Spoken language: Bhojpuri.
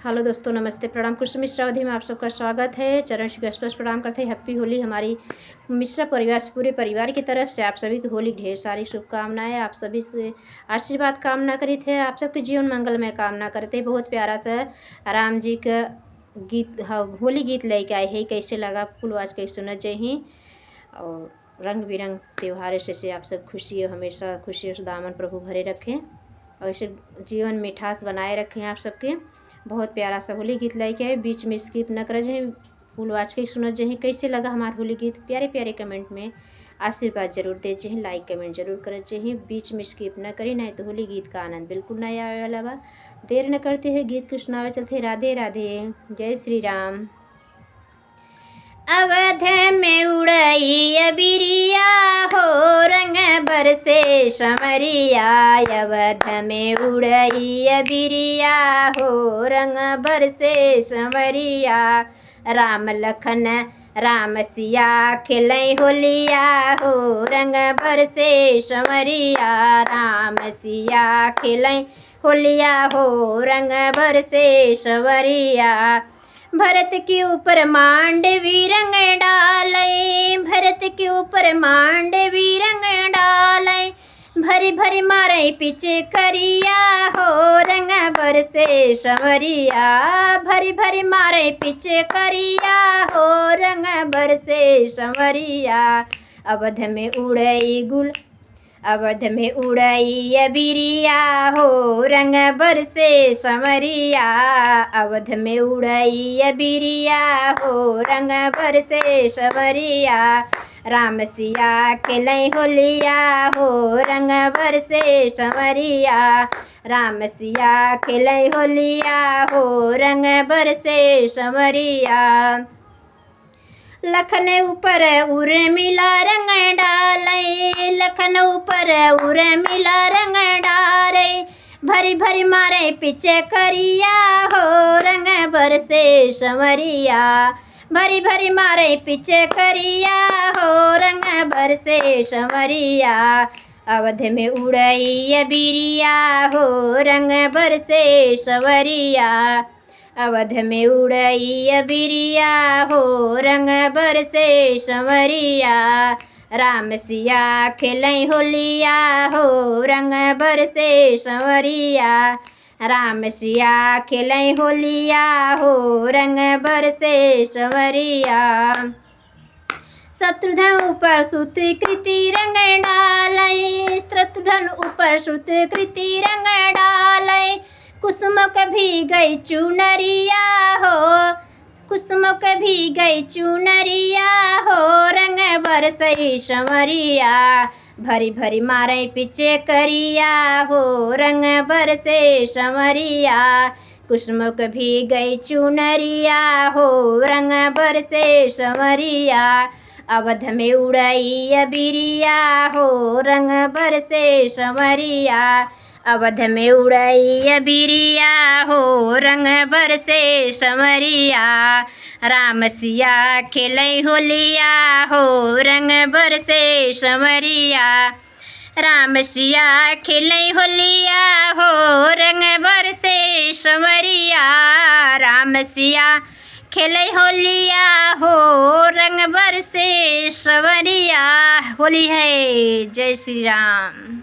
हेलो दोस्तों, नमस्ते, प्रणाम। कुछ मिश्रा अवधि में आप सबका स्वागत है। चरण श्री स्पर्श प्रणाम करते हैं। हैप्पी होली। हमारी मिश्रा परिवार से, पूरे परिवार की तरफ से आप सभी की होली ढेर सारी शुभकामनाएं। आप सभी से आशीर्वाद कामना करी थे, आप सबके जीवन मंगलमय कामना करते। बहुत प्यारा सा राम जी का गीत, होली गीत लेके आए हैं। कैसे लगा फुलवाज के सुना चाहिए। और रंग बिरंग त्यौहार से आप सब खुशी, हमेशा खुशी और दामन प्रभु भरे रखें और इसे जीवन मिठास बनाए रखें आप सबके। बहुत प्यारा सा होली गीत लेके आए। बीच में स्किप न कर जाए, फुल वाच के सुना जाए। कैसे लगा हमारा होली गीत, प्यारे प्यारे कमेंट में आशीर्वाद जरूर दे चाहिए, लाइक कमेंट जरूर कर चाहिए। बीच में स्किप न करें, नहीं तो होली गीत का आनंद बिल्कुल नहीं आने वाला बा। देर न करते हुए गीत को सुनावे चलते। राधे राधे, जय श्री राम। अवध में उड़ई बिरिया हो, रंग बरसे समरिया। अवध में उड़ई बिरिया हो, रंग बरसे समरिया। राम लखन राम सिया खेलई होलिया हो, रंग बरसे समरिया। राम सिया खेलई होलिया हो, रंग बरसे समरिया। भरत के ऊपर मांडवी रंग डाले, भरत के ऊपर मांडवी रंग डाले। भरी भरी मारे पीछे करिया हो, रंग बरसे समरिया। भरी भरी मारे पीछे करिया हो, रंग बरसे समरिया। अवध में उड़ई गुल, अवध में उड़ई बिरिया हो, रंग बरसे समरिया। अवध में उड़ई बिरिया हो, रंग बरसे समरिया। राम सिया खेलई होलिया हो, रंग बरसे समरिया। राम सिया खेलई होलिया हो, रंग बरसे समरिया। लखन ऊपर उर्मिला रंग डाले, लखन ऊपर उर्मिला रंग डाले। भरी भरी मारे पीछे करिया हो, रंग बरसे समरिया। भरी भरी मारे पीछे करिया हो, रंग बरसे समरिया। अवध में उड़ई बिरिया हो, रंग बरसे समरिया। अवध में उड़ई बिरिया हो, रंग बरसे समरिया। राम सिया खेलई होलिया हो, रंग बरसे समरिया। राम सिया खेलई होलिया हो, रंग बरसे समरिया। शत्रुघ्न ऊपर सुत कृति रंग डालई, शत्रुघ्न ऊपर सुत कृति रंग डालई। कुसुमक भी गई चुनरिया हो, कुसुमक भी गई चुनरिया हो, रंग बरसई समरिया। भरी भरी मारे पीछे करिया हो, रंग बरसे समरिया। कुसुमक भी गई चुनरिया हो, रंग बरसे समरिया। अवध में उड़ई बिरिया हो, रंग बरसे समरिया। अवध में उड़ई बिरिया हो, रंग बरसे समरिया। राम सिया खेलई होलिया हो, रंग बरसे समरिया। राम सिया खेलई होलिया हो, रंग बरसे समरिया। राम सिया खेलई होलिया हो, रंग बरसे समरिया। होली है, जय श्री राम।